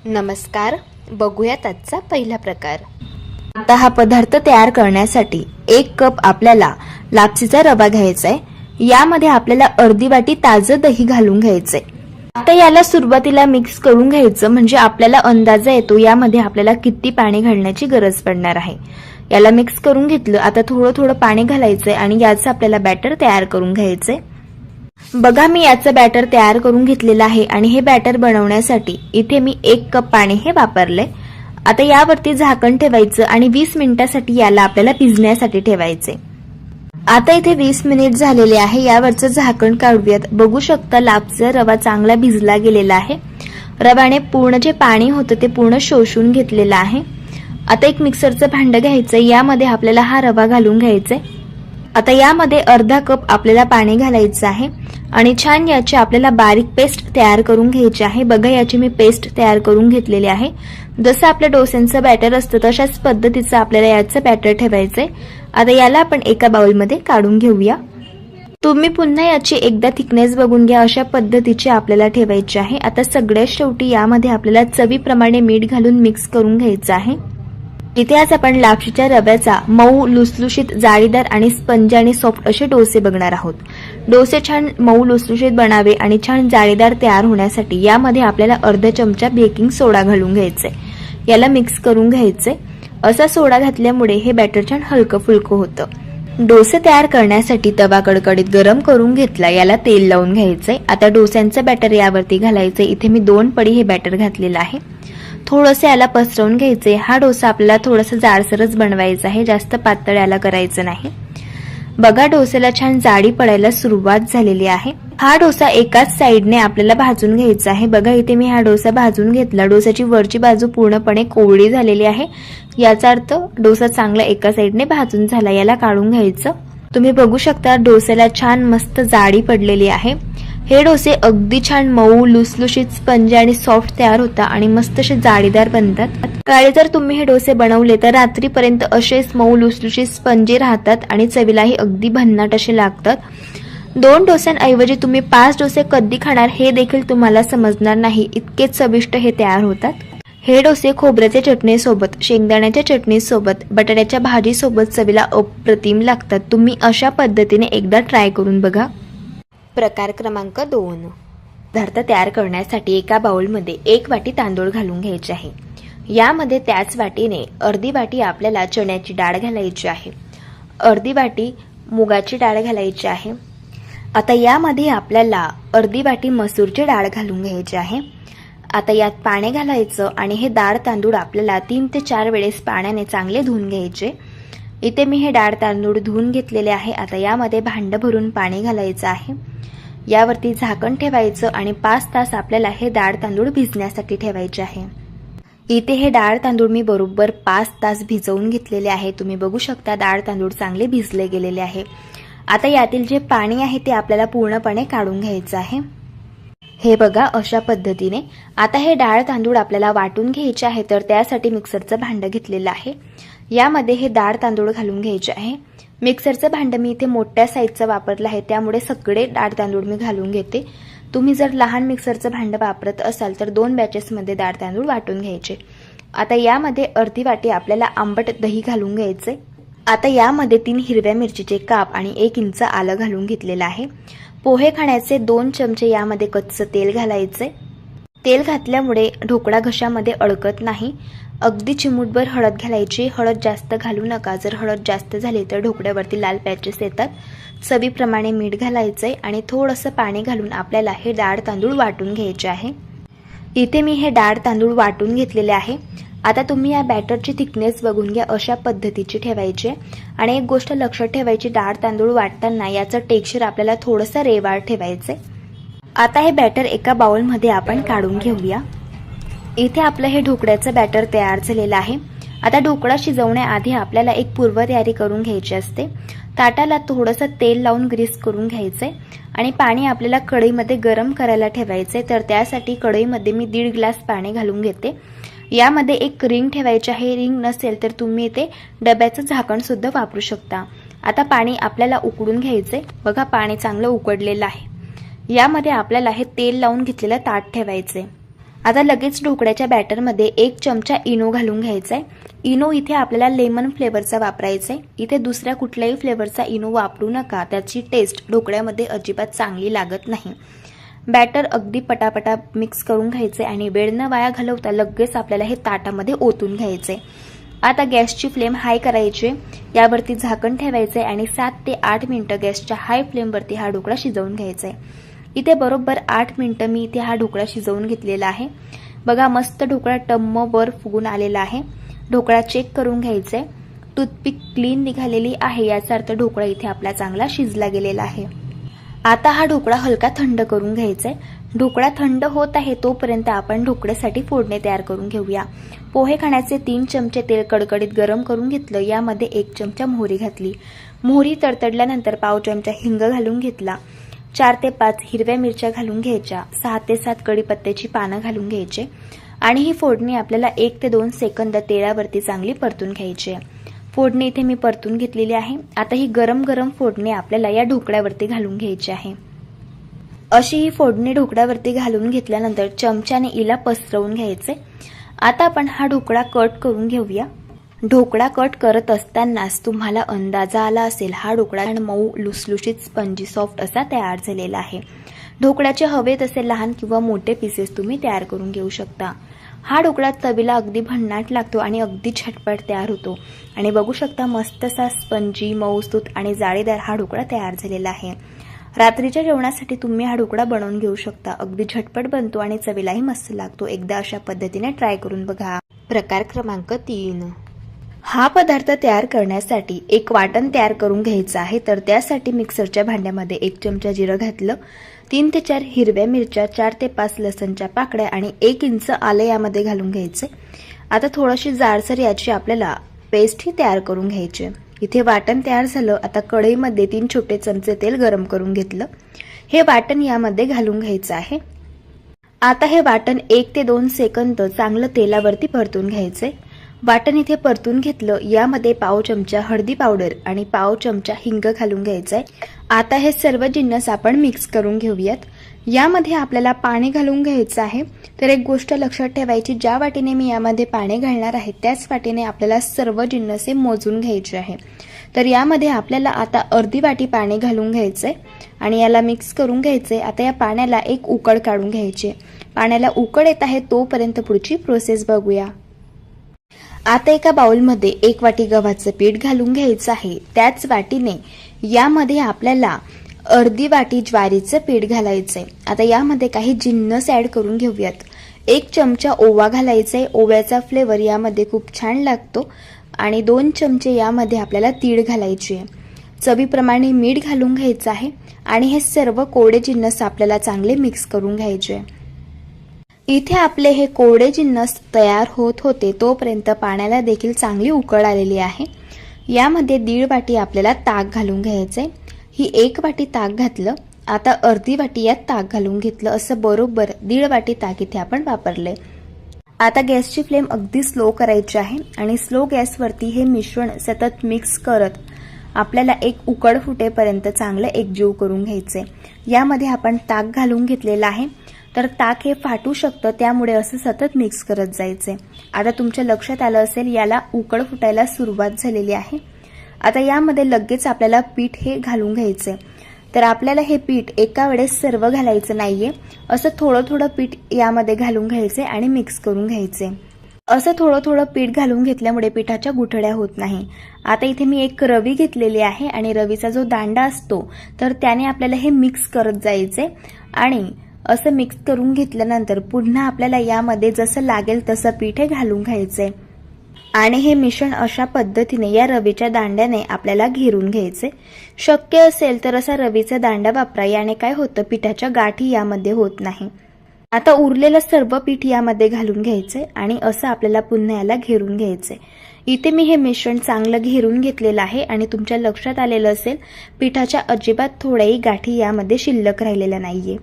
नमस्कार, बघूयात आजचा पहिला प्रकार. आता हा पदार्थ तयार करण्यासाठी 1 कप आपल्याला लापसीचा रवा घ्यायचा आहे. यामध्ये आपल्याला अर्धी वाटी ताजं दही घालून घ्यायचंय. आता याला सुरुवातीला मिक्स करून घ्यायचं, म्हणजे आपल्याला अंदाजा येतो यामध्ये आपल्याला किती पाणी घालण्याची गरज पडणार आहे. याला मिक्स करून घेतलं. आता थोडं थोडं पाणी घालायचंय आणि याचं आपल्याला बॅटर तयार करून घ्यायचंय. बघा, मी याचं बॅटर तयार करून घेतलेलं आहे आणि हे बॅटर बनवण्यासाठी इथे मी 1 कप पाणी हे वापरलंय. आता यावरती झाकण ठेवायचं आणि 20 मिनिटासाठी याला आपल्याला भिजण्यासाठी ठेवायचे. आता इथे 20 मिनिट झालेले आहे. यावरचं झाकण काढूयात. बघू शकता लापसीचा रवा चांगला भिजला गेलेला आहे. रव्याने पूर्ण जे पाणी होतं ते पूर्ण शोषून घेतलेलं आहे. आता एक मिक्सरचं भांडं घ्यायचं. यामध्ये आपल्याला हा रवा घालून घ्यायचा. आता यामध्ये अर्धा कप आपल्याला पाणी घालायचं आहे आणि छान याची आपल्याला बारीक पेस्ट तयार करून घ्यायची आहे. बघा, याची मी पेस्ट तयार करून घेतलेली आहे. जसं आपल्या डोस्यांचं बॅटर असतं तशाच पद्धतीचं आपल्याला याचं बॅटर ठेवायचंय. आता याला आपण एका बाउलमध्ये काढून घेऊया. तुम्ही पुन्हा याची एकदा थिकनेस बघून घ्या. अशा पद्धतीची आपल्याला ठेवायची आहे. आता सगळ्यात शेवटी यामध्ये आपल्याला चवीप्रमाणे मीठ घालून मिक्स करून घ्यायचं आहे. इथे आज आपण लापशीच्या रव्याचा मऊ, लुसलुशीत, जाळीदार आणि स्पंज आणि सॉफ्ट असे डोसे बघणार आहोत. डोसे छान मऊ, लुसलुशीत बनावे आणि छान जाळीदार तयार होण्यासाठी यामध्ये आपल्याला अर्धा चमचा बेकिंग सोडा घालून घ्यायचंय. याला मिक्स करून घ्यायचंय. असा सोडा घातल्यामुळे हे बॅटर छान हलकं फुलकं होतं. डोसे तयार करण्यासाठी तवा कडकडीत गरम करून घेतला. याला तेल लावून घ्यायचंय. आता डोस्यांचं बॅटर यावरती घालायचंय. इथे मी 2 पडी हे बॅटर घातलेलं आहे. थोडंसं याला पसरवून घ्यायचंय. हा डोसा आपल्याला थोडासा जाडसरच बनवायचा आहे, जास्त पातळ याला करायचं नाही. बघा, डोस्याला छान जाडी पडायला सुरुवात झालेली आहे. हा डोसा एकाच साईडने आपल्याला भाजून घ्यायचा आहे. बघा, इथे मी हा डोसा भाजून घेतला. डोस्याची वरची बाजू पूर्णपणे कोवळी झालेली आहे. याचा अर्थ डोसा चांगला एका साईडने भाजून झाला. याला काढून घ्यायचं. तुम्ही बघू शकता डोस्याला छान मस्त जाडी पडलेली आहे. हे डोसे अगदी छान मऊ, लुसलुशीत, स्पंज आणि सॉफ्ट तयार होतात आणि मस्त असे जाळीदार बनतात. काळे जर तुम्ही हे डोसे बनवले तर रात्रीपर्यंत असेच मऊ, लुसलुशीत, स्पंजी राहतात आणि चवीलाही अगदी भन्नाट असे लागतात. 2 डोस्यांऐवजी तुम्ही 5 डोसे कधी खाणार हे देखील तुम्हाला समजणार नाही, इतके चविष्ट हे तयार होतात. हे डोसे खोबऱ्याच्या चटणीसोबत, शेंगदाण्याच्या चटणीसोबत, बटाट्याच्या भाजीसोबत चवीला अप्रतिम लागतात. तुम्ही अशा पद्धतीने एकदा ट्राय करून बघा. प्रकार क्रमांक 2. पदार्थ तयार करण्यासाठी एका बाउलमध्ये 1 वाटी तांदूळ घालून घ्यायचे आहे. यामध्ये त्याच वाटीने अर्धी वाटी आपल्याला चण्याची डाळ घालायची आहे. अर्धी वाटी मुगाची डाळ घालायची आहे. आता यामध्ये आपल्याला अर्धी वाटी मसूरची डाळ घालून घ्यायची आहे. आता यात पाणी घालायचं आणि हे डाळ तांदूळ आपल्याला 3 ते 4 वेळेस पाण्याने चांगले धुवून घ्यायचे. इथे मी हे डाळ तांदूळ धुवून घेतलेले आहे. आता यामध्ये भांडं भरून पाणी घालायचं आहे. यावरती झाकण ठेवायचं आणि 5 तास आपल्याला हे डाळ तांदूळ भिजण्यासाठी ठेवायचे आहे. इथे हे डाळ तांदूळ मी बरोबर 5 तास भिजवून घेतलेले आहे. तुम्ही बघू शकता डाळ तांदूळ चांगले भिजले गेलेले आहे. आता यातील जे पाणी आहे ते आपल्याला पूर्णपणे काढून घ्यायचं आहे. हे बघा, अशा पद्धतीने. आता हे डाळ तांदूळ आपल्याला वाटून घ्यायचे आहे, तर त्यासाठी मिक्सरचं भांडं घेतलेलं आहे. यामध्ये हे डाळ तांदूळ घालून घ्यायचे आहे. मिक्सरचं भांडं मी इथे मोठ्या साईजचं वापरलं आहे, त्यामुळे सगळे डाळ तांदूळ मी घालून घेते. तुम्ही जर लहान मिक्सरचं भांडं वापरत असाल तर 2 बॅचेसमध्ये डाळ तांदूळ वाटून घ्यायचे. आता यामध्ये अर्धी वाटी आपल्याला आंबट दही घालून घ्यायचे. आता यामध्ये 3 हिरव्या मिरचीचे काप आणि 1 इंच आलं घालून घेतलेलं आहे. पोहे खाण्याचे 2 चमचे यामध्ये कच्चं तेल घालायचे. तेल घातल्यामुळे ढोकळा घशामध्ये अडकत नाही. अगदी चिमूटभर हळद घालायची. हळद जास्त घालू नका, जर हळद जास्त झाली तर ढोकळ्यावरती लाल पॅचेस येतात. चवीप्रमाणे मीठ घालायचंय आणि थोडंसं पाणी घालून आपल्याला हे डाळ तांदूळ वाटून घ्यायचे आहे. इथे मी हे डाळ तांदूळ वाटून घेतलेले आहे. आता तुम्ही या बॅटरची थिकनेस बघून घ्या. अशा पद्धतीची ठेवायची आणि एक गोष्ट लक्षात ठेवायची, डाळ तांदूळ वाटताना याचं टेक्स्चर आपल्याला थोडंसं रेवाळ ठेवायचंय. आता हे बॅटर एका बाउलमध्ये आपण काढून घेऊया. इथे आपलं हे ढोकळ्याचं बॅटर तयार झालेलं आहे. आता ढोकळा शिजवण्याआधी आपल्याला एक पूर्वतयारी करून घ्यायची असते. ताटाला थोडंसं तेल लावून ग्रीस करून घ्यायचंय आणि पाणी आपल्याला कढईमध्ये गरम करायला ठेवायचंय. तर त्यासाठी कढईमध्ये मी 1.5 ग्लास पाणी घालून घेते. यामध्ये एक रिंग ठेवायची आहे. रिंग नसेल तर तुम्ही इथे डब्याचं झाकण सुद्धा वापरू शकता. आता पाणी आपल्याला उकळून घ्यायचंय. बघा, पाणी चांगलं उकडलेलं आहे. यामध्ये आपल्याला हे तेल लावून घेतलेलं ताट ठेवायचंय. आता लगेच ढोकळ्याच्या बॅटरमध्ये 1 चमचा इनो घालून घ्यायचा आहे. इनो इथे आपल्याला लेमन फ्लेवरचा वापरायचा आहे. इथे दुसऱ्या कुठल्याही फ्लेवरचा इनो वापरू नका, त्याची टेस्ट ढोकळ्यामध्ये अजिबात चांगली लागत नाही. बॅटर अगदी पटापटा मिक्स करून घ्यायचे आणि वेळ न वाया घालवता लगेच आपल्याला हे ताटामध्ये ओतून घ्यायचे. आता गॅसची फ्लेम हाय करायची, यावरती झाकण ठेवायचे आणि 7 ते 8 मिनिटं गॅसच्या हाय फ्लेमवरती हा ढोकळा शिजवून घ्यायचा आहे. इथे बरोबर 8 मिनिटं मी इथे हा ढोकळा शिजवून घेतलेला आहे. बघा मस्त ढोकळा टम्म वर फुगून आलेला आहे. ढोकळा चेक करून घ्यायचा आहे. टूथपिक क्लीन निघालेली आहे, याचा अर्थ ढोकळा इथे आपला चांगला शिजला गेलेला आहे. आता हा ढोकळा हलका थंड करून घ्यायचा आहे. ढोकळा थंड होत आहे तोपर्यंत आपण ढोकळ्यासाठी फोडणी तयार करून घेऊया. पोहे खाण्याचे 3 चमचे तेल कडकडीत गरम करून घेतलं, यामध्ये 1 चमचा मोहरी घातली. मोहरी तडतडल्यानंतर पाव चमचा हिंग घालून घेतला. 4 ते 5 हिरव्या मिरच्या घालून घ्यायच्या. 6 ते 7 कढीपत्त्याची पानं घालून घ्यायचे आणि ही फोडणी आपल्याला 1 ते 2 सेकंद तेलावरती चांगली परतून घ्यायची आहे. फोडणी इथे मी परतून घेतलेली आहे. आता ही गरम गरम फोडणी आपल्याला या ढोकळ्यावरती घालून घ्यायची आहे. अशी ही फोडणी ढोकळ्यावरती घालून घेतल्यानंतर चमच्याने इला पसरवून घ्यायचे. आता आपण हा ढोकळा कट करून घेऊया. ढोकळा कट करत असतानाच तुम्हाला अंदाजा आला असेल, हा ढोकळा मऊ लुसलुशीत स्पंजी सॉफ्ट असा तयार झालेला आहे. ढोकळ्याचे हवे तसे लहान किंवा मोठे पीसेस तुम्ही तयार करून घेऊ शकता. हा ढोकळा चवीला अगदी भन्नाट लागतो आणि अगदी झटपट तयार होतो आणि बघू शकता मस्त असा स्पंजी मऊसूत आणि जाळीदार हा ढोकळा तयार झालेला आहे. रात्रीच्या जेवणासाठी तुम्ही हा ढोकळा बनवून घेऊ शकता. अगदी झटपट बनतो आणि चवीलाही मस्त लागतो. एकदा अशा पद्धतीने ट्राय करून बघा. प्रकार क्रमांक 3. हा पदार्थ तयार करण्यासाठी एक वाटण तयार करून घ्यायचं आहे. तर त्यासाठी मिक्सरच्या भांड्यामध्ये 1 चमचा जिरं घातलं, 3 ते 4 हिरव्या मिरच्या, 4 ते 5 लसणच्या पाकळ्या आणि 1 इंच आलं यामध्ये घालून घ्यायचे. आता थोडीशी जाडसर याची आपल्याला पेस्ट ही तयार करून घ्यायची. इथे वाटण तयार झालं. आता कढईमध्ये 3 छोटे चमचे तेल गरम करून घेतलं. हे वाटण यामध्ये घालून घ्यायचं आहे. आता हे वाटण 1 ते 2 सेकंद चांगलं तेलावरती परतून घ्यायचे. वाटण इथे परतून घेतलं. यामध्ये पाव चमचा हळदी पावडर आणि पाव चमचा हिंग घालून घ्यायचंय. आता हे सर्व जिन्नस आपण मिक्स करून घेऊयात. यामध्ये आपल्याला पाणी घालून घ्यायचं आहे. तर एक गोष्ट लक्षात ठेवायची, ज्या वाटीने मी यामध्ये पाणी घालणार आहे त्याच वाटीने आपल्याला सर्व जिन्नस मोजून घ्यायचे आहे. तर यामध्ये आपल्याला आता अर्धी वाटी पाणी घालून घ्यायचंय आणि याला मिक्स करून घ्यायचंय. आता या पाण्याला एक उकळ काढून घ्यायची. पाण्याला उकळ येत आहे तोपर्यंत पुढची प्रोसेस बघूया. आता एका बाउलमध्ये 1 वाटी गव्हाचं पीठ घालून घ्यायचं आहे. त्याच वाटीने यामध्ये आपल्याला अर्धी वाटी ज्वारीचं पीठ घालायचंय. आता यामध्ये काही जिन्नस ऍड करून घेऊयात. 1 चमचा ओवा घालायचाय. ओव्याचा फ्लेवर यामध्ये खूप छान लागतो आणि 2 चमचे यामध्ये आपल्याला तीळ घालायचे. चवीप्रमाणे मीठ घालून घ्यायचं आहे आणि हे सर्व कोरडे जिन्नस आपल्याला चांगले मिक्स करून घ्यायचे. इथे आपले हे कोरडे जिन्नस तयार होत होते तोपर्यंत पाण्याला देखील चांगली उकळ आलेली आहे. यामध्ये 1.5 वाटी आपल्याला ताक घालून घ्यायचंय. ही 1 वाटी ताक घातलं. आता अर्धी वाटी यात ताक घालून घेतलं. असं बरोबर 1.5 वाटी ताक इथे आपण वापरले. आता गॅसची फ्लेम अगदी स्लो करायची आहे आणि स्लो गॅसवरती हे मिश्रण सतत मिक्स करत आपल्याला एक उकळ फुटेपर्यंत चांगलं एकजीव करून घ्यायचे. यामध्ये आपण ताक घालून घेतलेलं आहे. तर ताक हे फाटू शकतं, त्यामुळे असं सतत मिक्स करत जायचे. आता तुमच्या लक्षात आलं असेल याला उकळ फुटायला सुरुवात झालेली आहे. आता यामध्ये लगेच आपल्याला पीठ हे घालून घ्यायचे. तर आपल्याला हे पीठ एका वेळेस सर्व घालायचं नाहीये. असं थोडं थोडं पीठ यामध्ये घालून घ्यायचे आणि मिक्स करून घ्यायचे. असं थोडं थोडं पीठ घालून घेतल्यामुळे पिठाच्या गुठळ्या होत नाही. आता इथे मी एक रवी घेतलेली आहे आणि रवीचा जो दांडा असतो तर त्याने आपल्याला हे मिक्स करत जायचे आणि असं मिक्स करून घेतल्यानंतर पुन्हा आपल्याला यामध्ये जसं लागेल तसं पीठ हे घालून घ्यायचे आणि हे मिश्रण अशा पद्धतीने या रवीच्या दांड्याने आपल्याला घेरून घ्यायचे. शक्य असेल तर असा रवीचा दांडा वापरा, याने काय होतं पिठाच्या गाठी यामध्ये होत नाही. आता उरलेलं सर्व पीठ यामध्ये घालून घ्यायचे आणि असं आपल्याला पुन्हा याला घेरून घ्यायचे. इथे मी हे मिश्रण चांगलं घेरून घेतलेलं आहे आणि तुमच्या लक्षात आलेलं असेल पिठाच्या अजिबात थोड्याही गाठी यामध्ये शिल्लक राहिलेल्या नाहीये.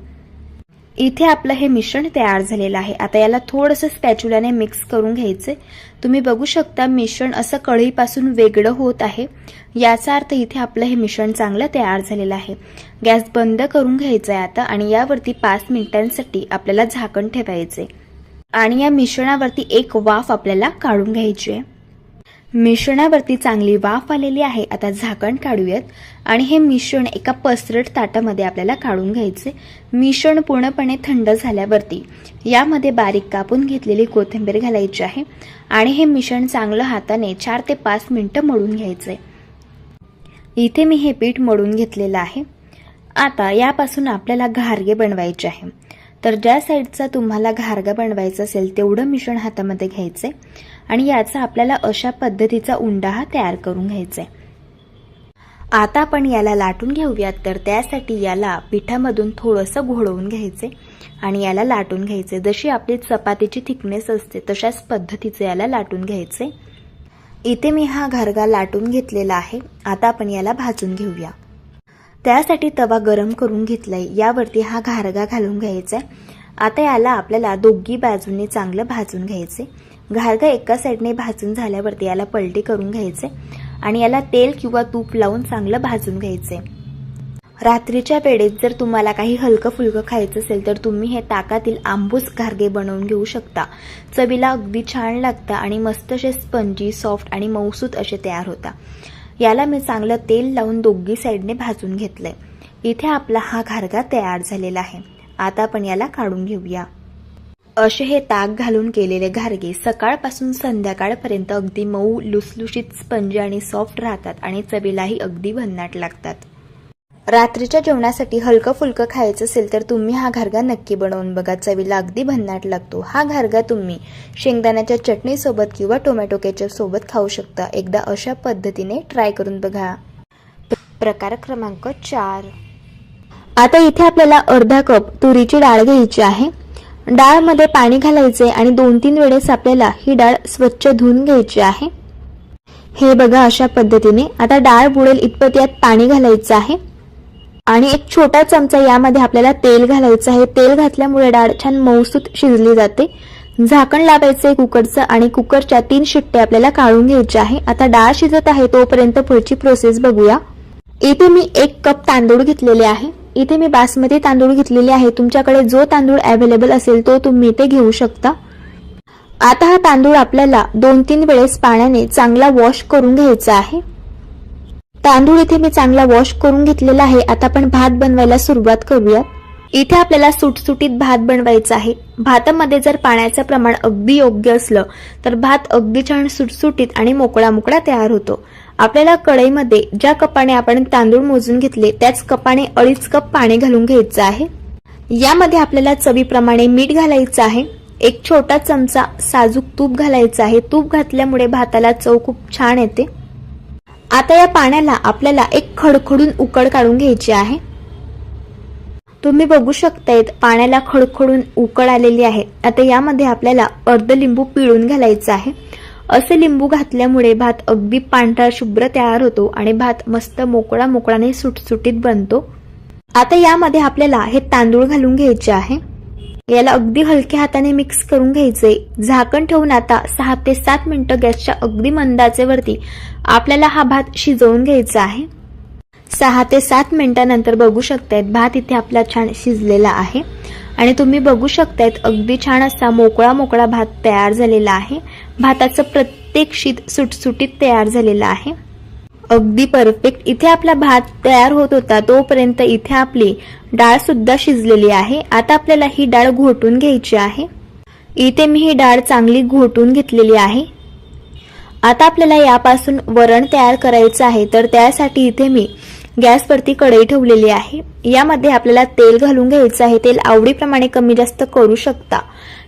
इथे आपलं हे मिश्रण तयार झालेलं आहे. आता याला थोडंसं स्पॅच्युलाने मिक्स करून घ्यायचे. तुम्ही बघू शकता मिश्रण असं कढईपासून वेगळं होत आहे. याचा अर्थ इथे आपलं हे मिश्रण चांगलं तयार झालेलं आहे. गॅस बंद करून घ्यायचा आहे आता आणि यावरती 5 मिनिटांसाठी आपल्याला झाकण ठेवायचे. आणि या मिश्रणावरती एक वाफ आपल्याला काढून घ्यायची आहे। मिश्रणावरती चांगली वाफ आलेली आहे। आता झाकण काढूयात आणि हे मिश्रण एका पसरट ताटामध्ये आपल्याला काढून घ्यायचे। मिश्रण पूर्णपणे थंड झाल्यावरती यामध्ये बारीक कापून घेतलेली कोथिंबीर घालायची आहे आणि हे मिश्रण चांगलं हाताने 4 ते 5 मिनिटं मळून घ्यायचे। इथे मी हे पीठ मळून घेतलेलं आहे। आता यापासून आपल्याला घारगे बनवायचे आहे। तर ज्या साईडचा तुम्हाला घारगा बनवायचा असेल तेवढं मिश्रण हातामध्ये घ्यायचे आणि याचा आपल्याला अशा पद्धतीचा उंडा हा तयार करून घ्यायचा आहे। आता आपण याला लाटून घेऊयात। तर त्यासाठी याला पिठामधून थोडंसं घोळवून घ्यायचे आणि याला लाटून घ्यायचे। जशी आपली चपातीची थिकनेस असते तशाच पद्धतीचे याला लाटून घ्यायचे। इथे मी हा घारगा लाटून घेतलेला आहे। आता आपण याला भाजून घेऊया। त्यासाठी तवा गरम करून घेतलाय, यावरती हा घारगा घालून घ्यायचा आहे। आता याला आपल्याला दोघी बाजूंनी चांगलं भाजून घ्यायचे। घारगा एका साईडने भाजून झाल्यावरती याला पलटी करून घ्यायचे आणि याला तेल किंवा तूप लावून चांगलं भाजून घ्यायचे। रात्रीच्या वेळेत जर तुम्हाला काही हलकं फुलकं खायचं असेल तर तुम्ही हे ताकातील आंबूस घारगे बनवून घेऊ शकता। चवीला अगदी छान लागतं आणि मस्त असे स्पंजी, सॉफ्ट आणि मऊसूत असे तयार होतात। याला मी चांगलं तेल लावून दोघी साईडने भाजून घेतलंय। इथे आपला हा घारगा तयार झालेला आहे। आता आपण याला काढून घेऊया। असे हे ताक घालून केलेले घारगे सकाळपासून संध्याकाळपर्यंत अगदी मऊ, लुसलुशीत, स्पंजी आणि सॉफ्ट राहतात आणि चवीलाही अगदी भन्नाट लागतात। रात्रीच्या जेवणासाठी हलकं फुलकं खायचं असेल तर तुम्ही हा घारगा नक्की बनवून बघा। चवीला अगदी भन्नाट लागतो। हा घारगा तुम्ही शेंगदाण्याच्या चटणी सोबत किंवा टोमॅटो केचप सोबत खाऊ शकता। एकदा अशा पद्धतीने ट्राय करून बघा। प्रकार क्रमांक 4। आता इथे आपल्याला अर्धा कप तुरीची डाळ घ्यायची आहे। डाळमध्ये पाणी घालायचे आणि 2-3 वेळेस आपल्याला ही डाळ स्वच्छ धुवून घ्यायची आहे। हे बघा अशा पद्धतीने। आता डाळ बुडेल इतपत यात पाणी घालायचं आहे आणि एक छोटा चमचा यामध्ये आपल्याला तेल घालायचं आहे। तेल घातल्यामुळे डाळ छान मऊसूत शिजली जाते। झाकण लावायचे कुकरचं आणि कुकरच्या 3 शिट्ट्या आपल्याला काढून घ्यायच्या आहे। आता डाळ शिजत आहे तोपर्यंत पुढची प्रोसेस बघूया। इथे मी 1 कप तांदूळ घेतलेले आहे। इथे मी बासमती तांदूळ घेतलेले आहे। तुमच्याकडे जो तांदूळ अवेलेबल असेल तो तुम्ही इथे घेऊ शकता। आता हा तांदूळ आपल्याला 2-3 वेळेस पाण्याने चांगला वॉश करून घ्यायचा आहे। तांदूळ इथे मी चांगला वॉश करून घेतलेला आहे। आता आपण भात बनवायला सुरुवात करूया। इथे आपल्याला सुटसुटीत भात बनवायचा आहे। भातामध्ये जर पाण्याचं प्रमाण अगदी योग्य असलं तर भात अगदी छान सुटसुटीत आणि मोकळा मोकळा तयार होतो। आपल्याला कढईमध्ये ज्या कपाने आपण तांदूळ मोजून घेतले त्याच कपाने 2.5 कप पाणी घालून घ्यायचं आहे। यामध्ये आपल्याला चवीप्रमाणे मीठ घालायचं आहे। 1 छोटा चमचा साजूक तूप घालायचं आहे। तूप घातल्यामुळे भाताला चव खूप छान येते। आता या पाण्याला आपल्याला एक खडखडून उकळ काढून घ्यायची आहे। तुम्ही बघू शकतायत पाण्याला खडखडून उकळ आलेली आहे। आता यामध्ये आपल्याला अर्ध लिंबू पिळून घालायचं आहे। असे लिंबू घातल्यामुळे भात अगदी पांढरा शुभ्र तयार होतो आणि भात मस्त मोकळा मोकळाने सुटसुटीत बनतो। आता यामध्ये आपल्याला हे तांदूळ घालून घ्यायचे आहे। याला अगदी हलक्या हाताने मिक्स करून घ्यायचे। झाकण ठेवून आता 6 ते 7 मिनिटं गॅसच्या अगदी मंद आचेवरती आपल्याला हा भात शिजवून घ्यायचा आहे। 6 ते 7 मिनिटांनंतर बघू शकतायत भात इथे आपला छान शिजलेला आहे आणि तुम्ही बघू शकतायत अगदी छान असा मोकळा मोकळा भात तयार झालेला आहे। भाताचं प्रत्येक शीत सुटसुटीत तयार झालेला आहे। अगदी परफेक्ट। इथे आपला भात तयार होत होता तोपर्यंत इथे आपली डाळ सुद्धा शिजलेली आहे। आता आपल्याला ही डाळ घोटून घ्यायची आहे। इथे मी ही डाळ चांगली घोटून घेतलेली आहे। आता आपल्याला यापासून वरण तयार करायचं आहे। तर त्यासाठी इथे मी गॅसवरती कढई ठेवलेली आहे। यामध्ये आपल्याला तेल घालून घ्यायचं आहे। तेल आवडीप्रमाणे कमी जास्त करू शकता।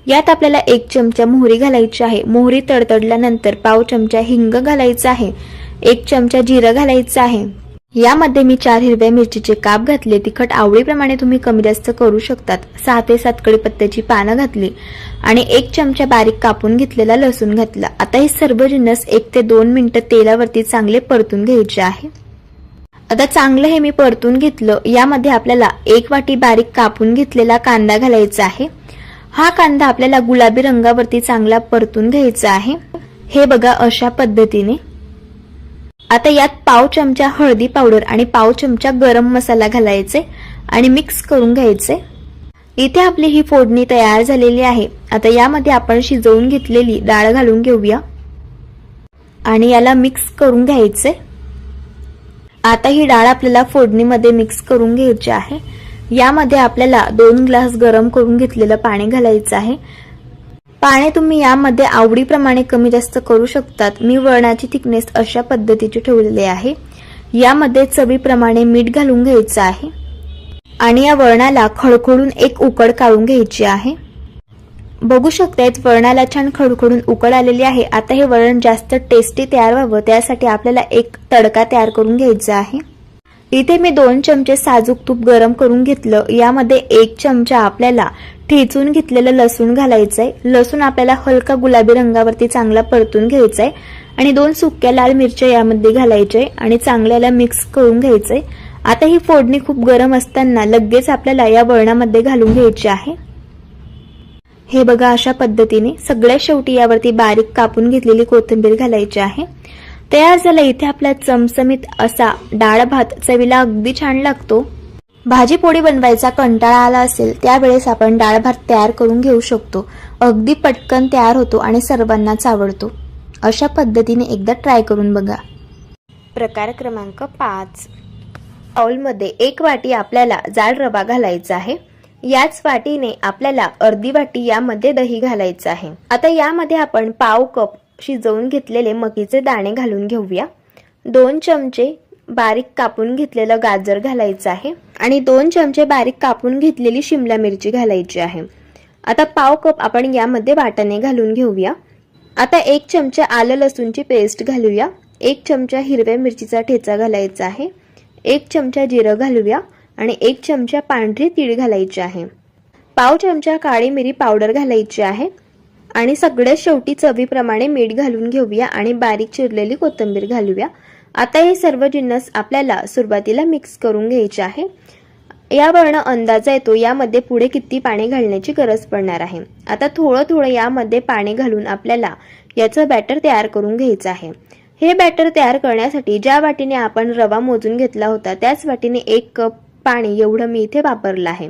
यात आपल्याला 1 चमचा मोहरी घालायची आहे। मोहरी तडतडल्यानंतर पाव चमचा हिंग घालायचा आहे। 1 चमचा जिरं घालायचं आहे। यामध्ये मी 4 हिरव्या मिरचीचे काप घातले। तिखट आवडीप्रमाणे तुम्ही कमी जास्त करू शकतात। 6 ते 7 कढीपत्त्याची पानं घातली आणि 1 चमचा बारीक कापून घेतलेला लसूण घातला। आता हे सर्व जिन्नस 1 ते 2 मिनिटं तेलावरती चांगले परतून घ्यायचे आहे। आता चांगलं हे मी परतून घेतलं। यामध्ये आपल्याला 1 वाटी बारीक कापून घेतलेला कांदा घालायचा आहे। हा कांदा आपल्याला गुलाबी रंगावरती चांगला परतून घ्यायचा आहे। हे बघा अशा पद्धतीने। आता यात पाव चमचा हळदी पावडर आणि पाव चमचा गरम मसाला घालायचे आणि मिक्स करून घ्यायचे। इथे आपली ही फोडणी तयार झालेली आहे। आता यामध्ये आपण शिजवून घेतलेली डाळ घालून घेऊया आणि याला मिक्स करून घ्यायचे। आता ही डाळ आपल्याला फोडणीमध्ये मिक्स करून घ्यायची आहे। यामध्ये आपल्याला 2 ग्लास गरम करून घेतलेलं पाणी घालायचं आहे। पाणी तुम्ही यामध्ये आवडीप्रमाणे कमी जास्त करू शकतात। मी वरणाची थिकनेस अशा पद्धतीची ठेवलेली आहे। यामध्ये चवीप्रमाणे मीठ घालून घ्यायचं आहे आणि या वरणाला खडखडून एक उकड काढून घ्यायची आहे। बघू शकतायत वरणाला छान खडखडून उकड आलेली आहे। आता हे वरण जास्त टेस्टी तयार व्हावं त्यासाठी आपल्याला एक तडका तयार करून घ्यायचा आहे। इथे मी 2 चमचे साजूक तूप गरम करून घेतलं। यामध्ये 1 चमचा आपल्याला ठेचून घेतलेलं लसूण घालायचंय। लसूण आपल्याला हलका गुलाबी रंगावरती चांगला परतून घ्यायचाय आणि 2 सुक्या लाल मिरच्या यामध्ये घालायचे आणि चांगल्याला मिक्स करून घ्यायचंय। आता ही फोडणी खूप गरम असताना लगेच आपल्याला या वरणामध्ये घालून घ्यायची आहे। हे बघा अशा पद्धतीने सगळ्यात शेवटी यावरती बारीक कापून घेतलेली कोथिंबीर घालायची आहे। तयार झाला इथे आपला चमचमीत असा डाळ भात। चवीला अगदी छान लागतो। भाजी पोळी बनवायचा कंटाळा आला असेल त्यावेळेस आपण डाळ भात तयार करून घेऊ शकतो। अगदी पटकन तयार होतो आणि सर्वांनाच आवडतो। अशा पद्धतीने एकदा ट्राय करून बघा। प्रकार क्रमांक 5, बाउलमध्ये 1 वाटी आपल्याला जाड रवा घालायचा आहे। याच वाटीने आपल्याला अर्धी वाटी यामध्ये दही घालायचं आहे। आता यामध्ये आपण पाव कप शिजवून घेतलेले मकीचे दाणे घालून घेऊया। 2 चमचे बारीक कापून घेतलेलं गाजर घालायचं आहे आणि 2 चमचे बारीक कापून घेतलेली शिमला मिरची घालायची आहे। आता पाव कप आपण यामध्ये वाटाणे घालून घेऊया। आता 1 चमचा आलं लसूणची पेस्ट घालूया। 1 चमचा हिरव्या मिरचीचा ठेचा घालायचा आहे। 1 चमचा जिरं घालूया आणि 1 चमचा पांढरी तीळ घालायची आहे। पाव चमचा काळी मिरी पावडर घालायची आहे आणि सगळ्यात शेवटी चवीप्रमाणे मीठ घालून घेऊया आणि बारीक चिरलेली कोथिंबीर घालूया। आता हे सर्व जिन्नस आपल्याला सुरुवातीला मिक्स करून घ्यायचे आहे। यावरून अंदाज येतो यामध्ये पुढे किती पाणी घालण्याची गरज पडणार आहे। आता थोडं यामध्ये पाणी घालून आपल्याला याचं बॅटर तयार करून घ्यायचं आहे। हे बॅटर तयार करण्यासाठी ज्या वाटीने आपण रवा मोजून घेतला होता त्याच वाटीने 1 कप पाणी एवढं मी इथे वापरलं आहे।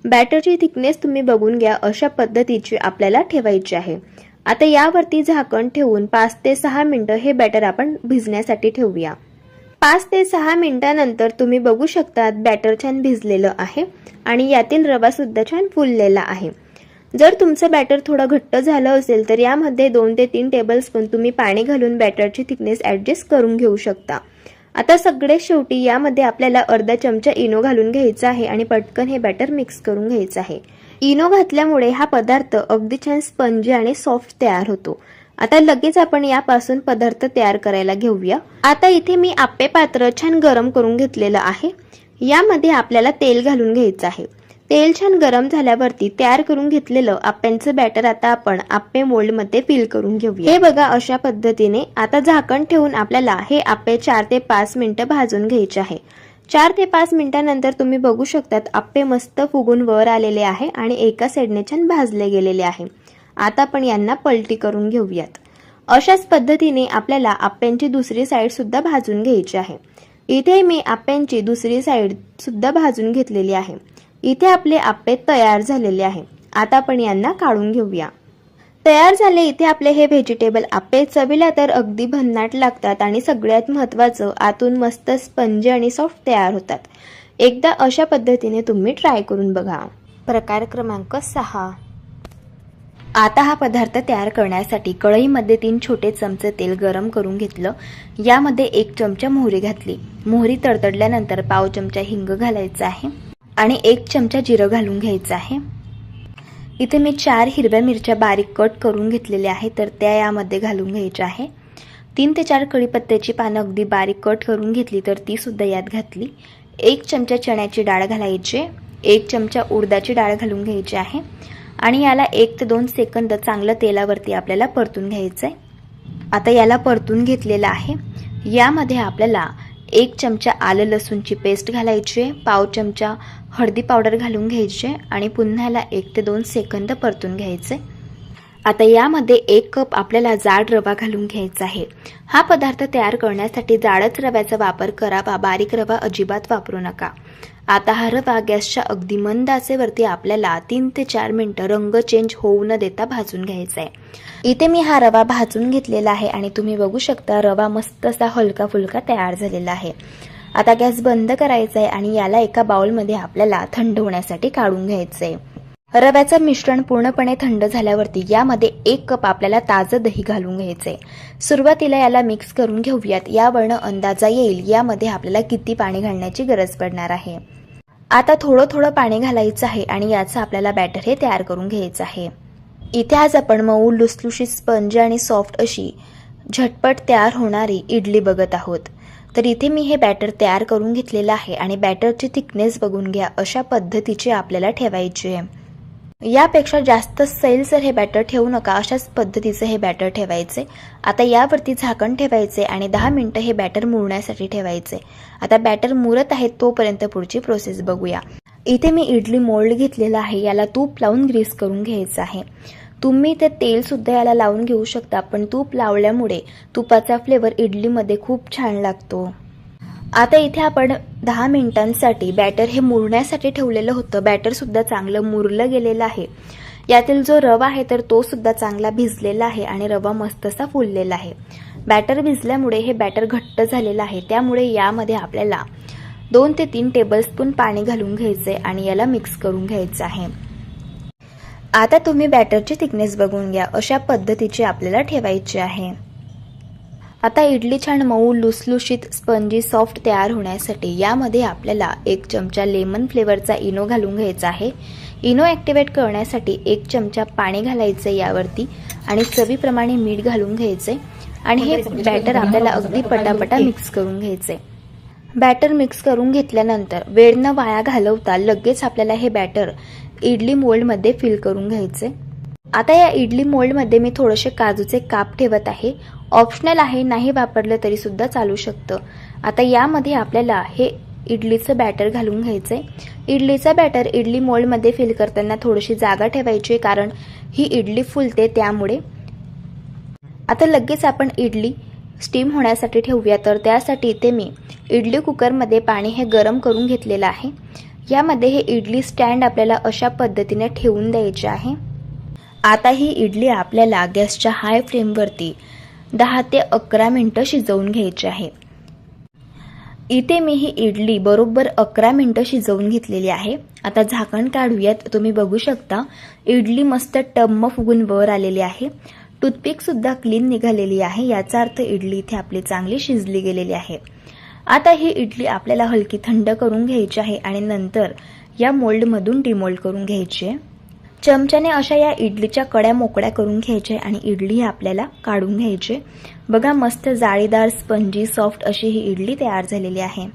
बॅटरची थिकनेस तुम्ही बघून घ्या। अशा पद्धतीची आपल्याला ठेवायची आहे। आता यावरती झाकण ठेवून 5 ते 6 मिनिटं हे बॅटर आपण भिजण्यासाठी ठेवूया। 5 ते 6 मिनिटांनंतर तुम्ही बघू शकता बॅटर छान भिजलेलं आहे आणि यातील रवा सुद्धा छान फुललेला आहे। जर तुमचं बॅटर थोडं घट्ट झालं असेल तर यामध्ये 2 ते 3 टेबलस्पून तुम्ही पाणी घालून बॅटरची थिकनेस ॲडजस्ट करून घेऊ शकता। आता सगळ्यात शेवटी यामध्ये आपल्याला अर्धा चमचा इनो घालून घ्यायचा आहे आणि पटकन हे बॅटर मिक्स करून घ्यायचं आहे। इनो घातल्यामुळे हा पदार्थ अगदी छान स्पंजी आणि सॉफ्ट तयार होतो। आता लगेच आपण यापासून पदार्थ तयार करायला घेऊया। आता इथे मी आप्पे पात्र छान गरम करून घेतलेलं आहे। यामध्ये आपल्याला तेल घालून घ्यायचं आहे। तेल छान गरम झाल्यावरती तयार करून घेतलेलं आप्प्यांचं बॅटर आता आपण आप्पे मोल्ड मध्ये फिल करून घेऊया। हे बघा अशा पद्धतीने। आता झाकण ठेवून आपल्याला हे आप्पे 4 ते 5 मिनिटं भाजून घ्यायचे आहे। 4 ते 5 मिनिटांनंतर तुम्ही बघू शकतात आप्पे मस्त फुगून वर आलेले आहे आणि एका साइडने छान भाजले गेलेले आहे। आता आपण यांना पलटी करून घेऊयात। अशाच पद्धतीने आपल्याला आप्प्यांची दुसरी साइड सुद्धा भाजून घ्यायची आहे। इथे मी आप्प्यांची दुसरी साइड सुद्धा भाजून घेतलेली आहे। इथे आपले आप्पे तयार झालेले आहे। आता आपण यांना काढून घेऊया। तयार झाले इथे आपले हे व्हेजिटेबल आप्पे। चवीला तर अगदी भन्नाट लागतात आणि सगळ्यात महत्त्वाचं आतून मस्त स्पंजी आणि सॉफ्ट तयार होतात। एकदा अशा पद्धतीने तुम्ही ट्राय करून बघा। प्रकार क्रमांक 6, आता हा पदार्थ तयार करण्यासाठी कढईमध्ये 3 छोटे चमचे तेल गरम करून घेतलं। यामध्ये 1 चमचा मोहरी घातली। मोहरी तडतडल्यानंतर पाव चमचा हिंग घालायचा आहे आणि 1 चमचा जिरं घालून घ्यायचं आहे। इथे मी 4 हिरव्या मिरच्या बारीक कट करून घेतलेल्या आहेत तर त्या यामध्ये घालून घ्यायच्या आहे। 3 ते 4 कढीपत्त्याची पानं अगदी बारीक कट करून घेतली तर ती सुद्धा यात घातली। 1 चमचा चण्याची डाळ घालायची। 1 चमचा उडदाची डाळ घालून घ्यायची आहे आणि याला 1 ते 2 सेकंद चांगलं तेलावरती आपल्याला परतून घ्यायचंय। आता याला परतून घेतलेलं आहे। यामध्ये आपल्याला 1 चमचा आलं लसूणची पेस्ट घालायची आहे। पाव चमचा हळदी पावडर घालून घ्यायची आणि पुन्हा याला 1 ते 2 सेकंद परतून घ्यायचे। आता यामध्ये 1 कप आपल्याला जाड रवा घालून घ्यायचा आहे। हा पदार्थ तयार करण्यासाठी जाडच रव्याचा वापर करावा, बारीक रवा अजिबात वापरू नका। आता हा रवा गॅसच्या अगदी मंद आचेवरती आपल्याला 3 ते 4 मिनिटं रंग चेंज होऊ न देता भाजून घ्यायचा आहे। इथे मी हा रवा भाजून घेतलेला आहे आणि तुम्ही बघू शकता रवा मस्त असा हलका फुलका तयार झालेला आहे। आता गॅस बंद करायचा आहे आणि याला एका बाउलमध्ये आपल्याला थंड होण्यासाठी काढून घ्यायचं आहे। रव्याचं मिश्रण पूर्णपणे थंड झाल्यावरती यामध्ये 1 कप आपल्याला ताजं दही घालून घ्यायचंय। सुरुवातीला याला मिक्स करून घेऊयात, यावरनं अंदाजा येईल यामध्ये आपल्याला किती पाणी घालण्याची गरज पडणार आहे। आता थोडं थोडं पाणी घालायचं आहे आणि याचं आपल्याला बॅटर हे तयार करून घ्यायचं आहे। इथे आज आपण मऊ लुसलुशीत स्पंज आणि सॉफ्ट अशी झटपट तयार होणारी इडली बघत आहोत। तर इथे मी हे बॅटर तयार करून घेतलेलं आहे आणि बॅटरची थिकनेस बघून घ्या, अशा पद्धतीचे आपल्याला ठेवायचे आहे। यापेक्षा जास्त सैलसर हे बॅटर ठेवू नका, अशाच पद्धतीचं हे बॅटर ठेवायचे। आता यावरती झाकण ठेवायचे आणि 10 मिनिटं हे बॅटर मुरण्यासाठी ठेवायचे। आता बॅटर मुरत आहे तोपर्यंत पुढची प्रोसेस बघूया। इथे मी इडली मोल्ड घेतलेला आहे, याला तूप लावून ग्रीस करून घ्यायचं आहे। तुम्ही ते तेल सुद्धा याला लावून घेऊ शकता, पण तूप लावल्यामुळे तुपाचा फ्लेवर इडलीमध्ये खूप छान लागतो। आता इथे आपण 10 मिनिटांसाठी बॅटर हे मुरण्यासाठी ठेवलेलं होतं। बॅटर सुद्धा चांगलं मुरलं गेलेलं आहे। यातील जो रवा आहे तर तो सुद्धा चांगला भिजलेला आहे आणि रवा मस्त असा फुललेला आहे। बॅटर भिजल्यामुळे हे बॅटर घट्ट झालेलं आहे, त्यामुळे यामध्ये आपल्याला 2 ते 3 टेबलस्पून पाणी घालून घ्यायचे आणि याला मिक्स करून घ्यायचं आहे। आता तुम्ही बॅटरची थिकनेस बघून घ्या, अशा पद्धतीचे आपल्याला ठेवायचे आहे। आता इडली छान मऊ लुसलुशीत स्पंजी सॉफ्ट तयार होण्यासाठी यामध्ये आपल्याला 1 चमचा लेमन फ्लेवरचा इनो घालून घ्यायचा आहे। इनो ॲक्टिवेट करण्यासाठी 1 चमचा पाणी घालायचं यावरती आणि चवीप्रमाणे मीठ घालून घ्यायचे आणि हे बॅटर आपल्याला अगदी पटापटा मिक्स करून घ्यायचे। बॅटर मिक्स करून घेतल्यानंतर वेळ न वाया घालवता लगेच आपल्याला हे बॅटर इडली मोल्डमध्ये फिल करून घ्यायचे। आता या इडली मोल्डमध्ये मी थोडेसे काजूचे काप ठेवत आहे, ऑप्शनल आहे, नाही वापरलं तरी सुद्धा चालू शकतं। आता यामध्ये आपल्याला हे इडलीचं बॅटर घालून घ्यायचंय। इडलीचं बॅटर इडली मोल्डमध्ये फिल करताना थोडीशी जागा ठेवायची, कारण ही इडली फुलते त्यामुळे। आता लगेच आपण इडली स्टीम होण्यासाठी ठेवूया, तर त्यासाठी इथे मी इडली कुकरमध्ये पाणी हे गरम करून घेतलेलं आहे। यामध्ये हे इडली स्टँड आपल्याला अशा पद्धतीने ठेवून द्यायचे आहे। आता ही इडली आपल्याला गॅसच्या हाय फ्लेमवरती 10 ते 11 मिनिटं शिजवून घ्यायची आहे। इथे मी ही इडली बरोबर 11 मिनिटं शिजवून घेतलेली आहे। आता झाकण काढूयात, तुम्ही बघू शकता इडली मस्त टम्म फुगून वर आलेली आहे। टूथपिक सुद्धा क्लीन निघालेली आहे, याचा अर्थ इडली इथे आपली चांगली शिजली गेलेली आहे। आता ही इडली आपल्याला हलकी थंड करून घ्यायची आहे आणि नंतर या मोल्डमधून डिमोल्ड करून घ्यायची आहे। चमच्याने अशा या इडलीच्या कड्या मोकळ्या करून घ्यायच्या आणि इडली आपल्याला काढून घ्यायची। बघा मस्त जाळीदार स्पंजी सॉफ्ट अशी ही इडली तयार झालेली आहे।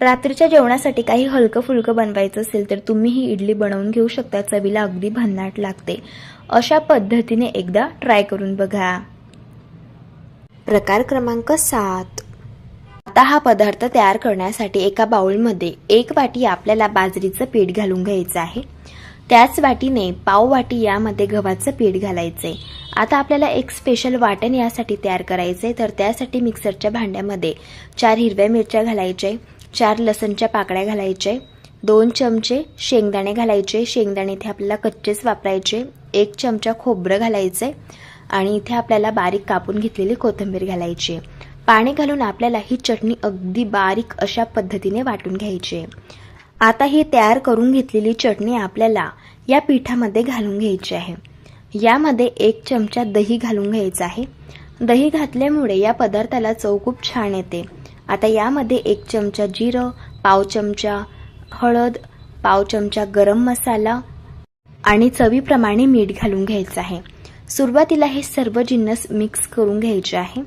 रात्रीच्या जेवणासाठी काही हलकं फुलकं बनवायचं असेल तर तुम्ही ही इडली बनवून घेऊ शकता, चवीला अगदी भन्नाट लागते। अशा पद्धतीने एकदा ट्राय करून बघा। प्रकार क्रमांक 7। आता हा पदार्थ तयार करण्यासाठी एका बाउलमध्ये 1 वाटी आपल्याला बाजरीचं पीठ घालून घ्यायचं आहे। त्याच वाटीने पाव वाटी यामध्ये गव्हाचं पीठ घालायचंय। आता आपल्याला एक स्पेशल वाटण यासाठी तयार करायचंय, तर त्यासाठी मिक्सरच्या भांड्यामध्ये 4 हिरव्या मिरच्या घालायच्या, 4 लसणच्या पाकळ्या घालायच्या, 2 चमचे शेंगदाणे घालायचे। शेंगदाणे इथे आपल्याला कच्चेच वापरायचे। 1 चमचा खोबरं घालायचंय आणि इथे आपल्याला बारीक कापून घेतलेली कोथिंबीर घालायची। पाणी घालून आपल्याला ही चटणी अगदी बारीक अशा पद्धतीने वाटून घ्यायची। आता ही तयार करून घेतलेली चटणी आपल्याला या पिठामध्ये घालून घ्यायची आहे। यामध्ये 1 चमचा दही घालून घ्यायचा आहे। दही घातल्यामुळे या पदार्थाला चव खूप छान येते। आता यामध्ये 1 चमचा जिरं, पाव चमचा हळद, पाव चमचा गरम मसाला आणि चवीप्रमाणे मीठ घालून घ्यायचं आहे। सुरुवातीला हे सर्व जिन्नस मिक्स करून घ्यायचे आहे।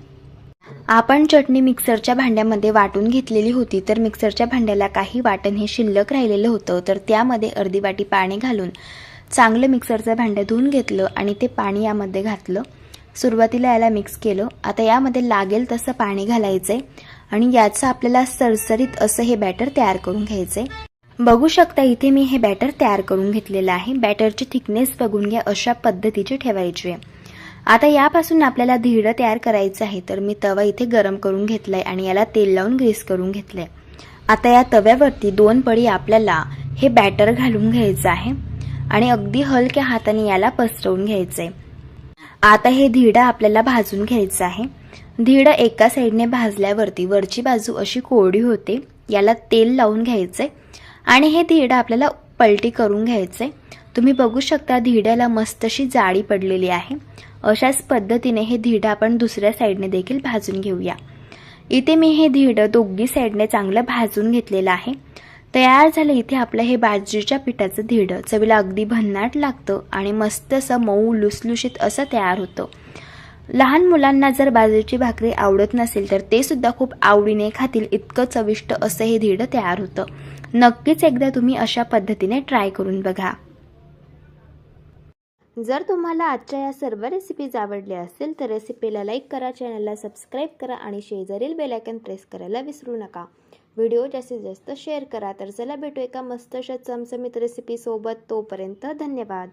आपण चटणी मिक्सरच्या भांड्यामध्ये वाटून घेतलेली होती, तर मिक्सरच्या भांड्याला काही वाटण हे शिल्लक राहिलेलं होतं, तर त्यामध्ये अर्धी वाटी पाणी घालून चांगलं मिक्सरचं भांडं धुवून घेतलं आणि ते पाणी यामध्ये घातलं। सुरुवातीला याला मिक्स केलं। आता यामध्ये लागेल तसं पाणी घालायचंय आणि याचं आपल्याला सरसरीत असं हे बॅटर तयार करून घ्यायचंय। बघू शकता इथे मी हे बॅटर तयार करून घेतलेलं आहे। बॅटरची थिकनेस बघून घ्या, अशा पद्धतीची ठेवायची आहे। आता यापासून आपल्याला धिरडं तयार करायचं आहे, तर मी तवा इथे गरम करून घेतलाय आणि याला तेल लावून ग्रीस करून घेतलंय। आता या तव्यावरती 2 पळी आपल्याला हे बॅटर घालून घ्यायचं आहे आणि अगदी हलक्या हाताने याला पसरवून घ्यायचं आहे. आता हे धिरडं आपल्याला भाजून घ्यायचं आहे. धिरडं एका साईडने भाजल्यावरती वरची बाजू अशी कोरडी होते. याला तेल लावून घ्यायचंय आणि हे धिरडं आपल्याला पलटी करून घ्यायचंय. तुम्ही बघू शकता धिरड्याला मस्त अशी जाळी पडलेली आहे. अशाच पद्धतीने हे धिरडं आपण दुसऱ्या साईडने देखील भाजून घेऊया. इथे मी हे धिरडं दोघी साईडने चांगलं भाजून घेतलेलं आहे. तयार झालं इथे आपलं हे बाजरीच्या पिठाचं धिरडं. चवीला अगदी भन्नाट लागतं आणि मस्त असं मऊ लुसलुशीत असं तयार होतं. लहान मुलांना जर बाजरीची भाकरी आवडत नसेल तर ते सुद्धा खूप आवडीने खातील, इतकं चविष्ट असं हे धिरडं तयार होतं. नक्कीच एकदा तुम्ही अशा पद्धतीने ट्राय करून बघा. जर तुम्हाला आजच्या या सर्व रेसिपीज आवडल्या असेल तर रेसिपीला लाईक करा, चॅनलला सबस्क्राईब करा आणि शेजारील बेल आयकॉन प्रेस करायला विसरू नका. व्हिडिओ जास्तीत जास्त शेअर करा. तर चला भेटू एका मस्त अशा चमचमीत रेसिपी सोबत. तोपर्यंत धन्यवाद.